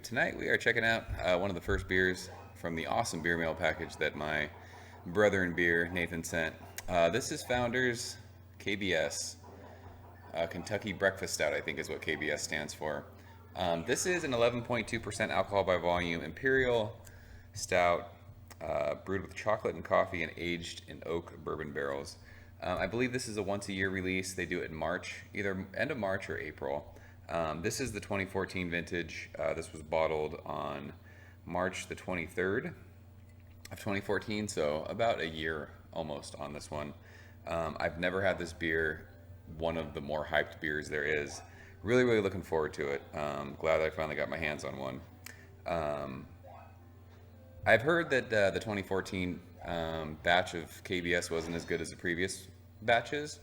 Tonight we are checking out one of the first beers from the awesome beer mail package that my brother in beer, Nathan, sent. This is Founders KBS, Kentucky Breakfast Stout, I think is what KBS stands for. This is an 11.2% alcohol by volume Imperial Stout, brewed with chocolate and coffee and aged in oak bourbon barrels. I believe this is a once a year release. They do it in March, either end of March or April. This is the 2014 vintage. This was bottled on March the 23rd of 2014, so about a year almost on this one. I've never had this beer, one of the more hyped beers there is. Really, really looking forward to it. Glad I finally got my hands on one. I've heard that the 2014 batch of KBS wasn't as good as the previous batches,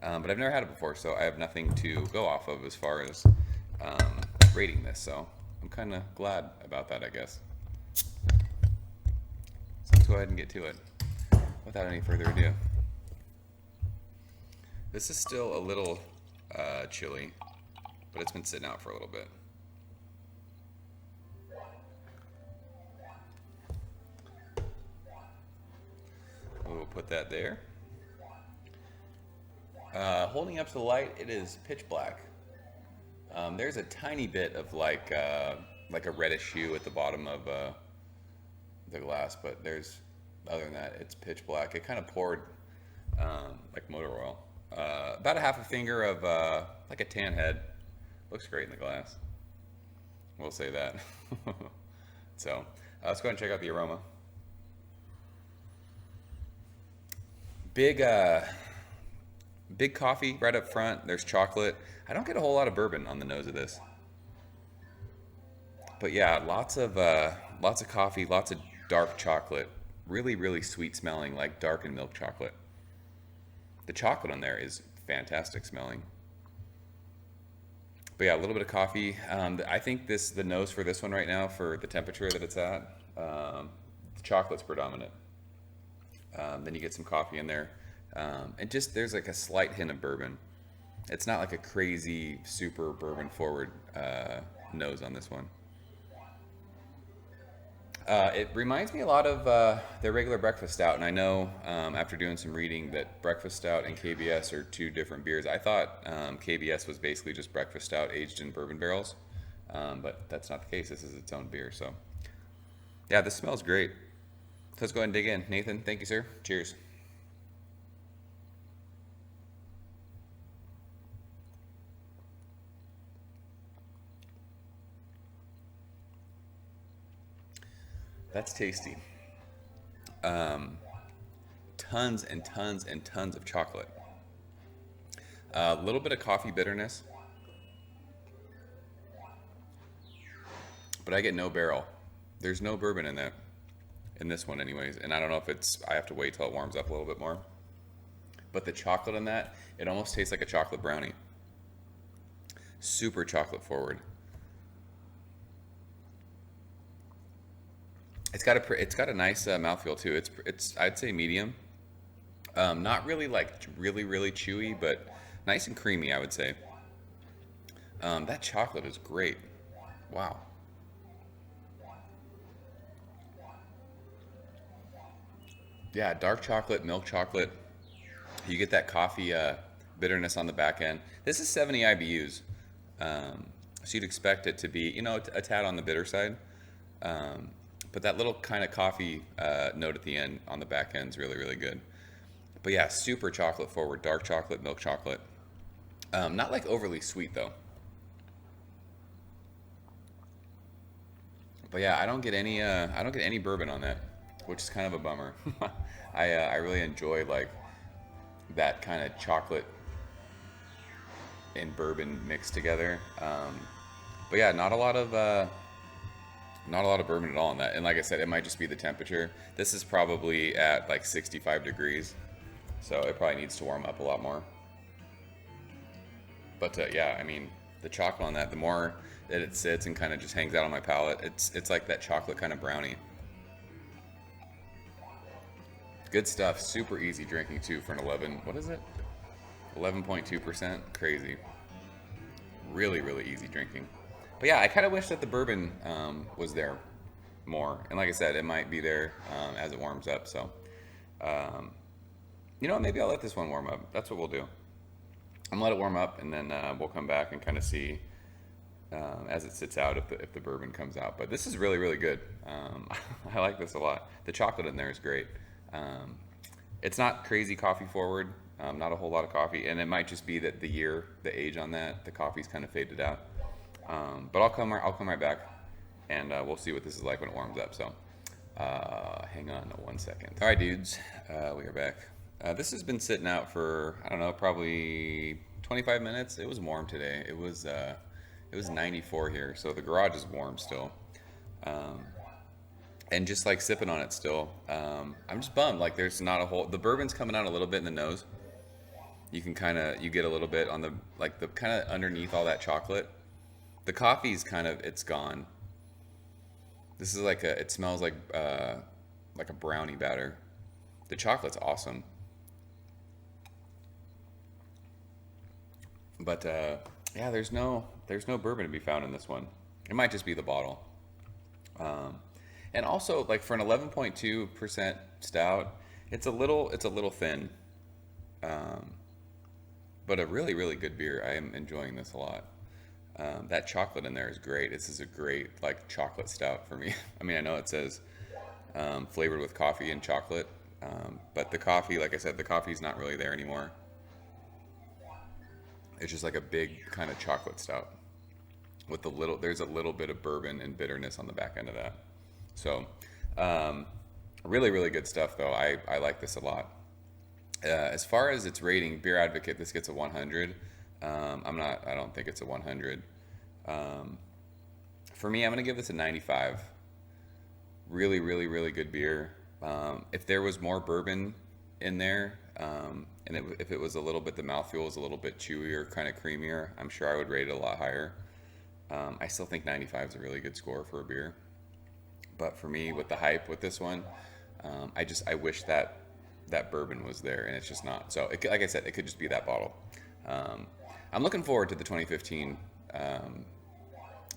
but I've never had it before, so I have nothing to go off of as far as rating this. So I'm kind of glad about that, I guess. So let's go ahead and get to it without any further ado. This is still a little chilly, but it's been sitting out for a little bit. We'll put that there. Holding up to the light, it is pitch black. There's a tiny bit of like a reddish hue at the bottom of the glass, but other than that, it's pitch black. It kind of poured like motor oil. About a half a finger of like a tan head. Looks great in the glass. We'll say that. So let's go ahead and check out the aroma. Big coffee right up front. There's chocolate. I don't get a whole lot of bourbon on the nose of this, but yeah, lots of coffee, lots of dark chocolate. Really, really sweet smelling, like darkened milk chocolate. The chocolate on there is fantastic smelling. But yeah, a little bit of coffee. I think the nose for this one right now, for the temperature that it's at, the chocolate's predominant. Then you get some coffee in there. And just there's like a slight hint of bourbon. It's not like a crazy, super bourbon forward nose on this one. It reminds me a lot of their regular breakfast stout, and I know after doing some reading that breakfast stout and KBS are two different beers. I thought KBS was basically just breakfast stout aged in bourbon barrels, but that's not the case. This is its own beer. So yeah, this smells great. So let's go ahead and dig in. Nathan, thank you, sir. Cheers. That's tasty. Tons and tons and tons of chocolate. A little bit of coffee bitterness, but I get no barrel. There's no bourbon in that, in this one anyways. And I don't know if I have to wait till it warms up a little bit more. But the chocolate in that, it almost tastes like a chocolate brownie. Super chocolate forward. It's got a nice mouthfeel too. It's I'd say medium. Not really like really chewy, but nice and creamy, I would say. That chocolate is great. Wow. Yeah, dark chocolate, milk chocolate. You get that coffee bitterness on the back end. This is 70 IBUs, so you'd expect it to be, a tad on the bitter side. But that little kind of coffee note at the end on the back end is really, really good. But yeah, super chocolate forward, dark chocolate, milk chocolate. Not like overly sweet though. But yeah, I don't get any bourbon on that, which is kind of a bummer. I really enjoy like that kind of chocolate and bourbon mixed together. But yeah, not a lot of bourbon at all in that. And like I said, it might just be the temperature. This is probably at like 65 degrees, so it probably needs to warm up a lot more. But yeah, I mean, the chocolate on that, the more that it sits and kind of just hangs out on my palate, it's like that chocolate kind of brownie. Good stuff. Super easy drinking too for an 11.2%. Crazy. Really, really easy drinking. But yeah, I kind of wish that the bourbon was there more. And like I said, it might be there as it warms up. So, um, you know what? Maybe I'll let this one warm up. That's what we'll do. I'm gonna let it warm up, and then we'll come back and kind of see as it sits out if the bourbon comes out. But this is really, really good. I like this a lot. The chocolate in there is great. Um, it's not crazy coffee forward. Not a whole lot of coffee, and it might just be that the age on that, the coffee's kind of faded out. But I'll come right back, and we'll see what this is like when it warms up. So, hang on 1 second. All right, dudes, we are back. This has been sitting out for I don't know, probably 25 minutes. It was warm today. It was 94 here, so the garage is warm still. Um, and just like sipping on it still. I'm just bummed. Like there's not a whole. The bourbon's coming out a little bit in the nose. You can you get a little bit on the like the kind of underneath all that chocolate. The coffee's kind of it's gone. This is it smells like a brownie batter. The chocolate's awesome. But yeah, there's no bourbon to be found in this one. It might just be the bottle. Um, and also like for an 11.2% stout, it's a little thin. Um, but a really really good beer. I am enjoying this a lot. That chocolate in there is great. This is a great like chocolate stout for me. I mean, I know it says flavored with coffee and chocolate, but the coffee, like I said, the coffee's not really there anymore. It's just like a big kind of chocolate stout with there's a little bit of bourbon and bitterness on the back end of that. So, um, really, really good stuff though. I like this a lot. As far as its rating, Beer Advocate, this gets a 100. I don't think it's a 100. Um, for me, I'm going to give this a 95. Really, really, really good beer. If there was more bourbon in there, if it was a little bit, the mouthfeel was a little bit chewier, kind of creamier, I'm sure I would rate it a lot higher. I still think 95 is a really good score for a beer. But for me, with the hype with this one, I wish that bourbon was there, and it's just not. So, like I said, it could just be that bottle. Um, I'm looking forward to the 2015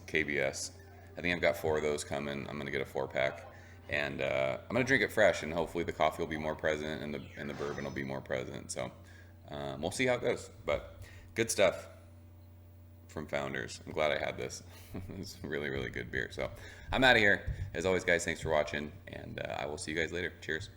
KBS. I think I've got 4 of those coming. I'm gonna get a 4-pack, and I'm gonna drink it fresh, and hopefully the coffee will be more present, and the bourbon will be more present. So we'll see how it goes. But good stuff from Founders. I'm glad I had this. It's really really good beer. So I'm out of here. As always, guys, thanks for watching, and I will see you guys later. Cheers.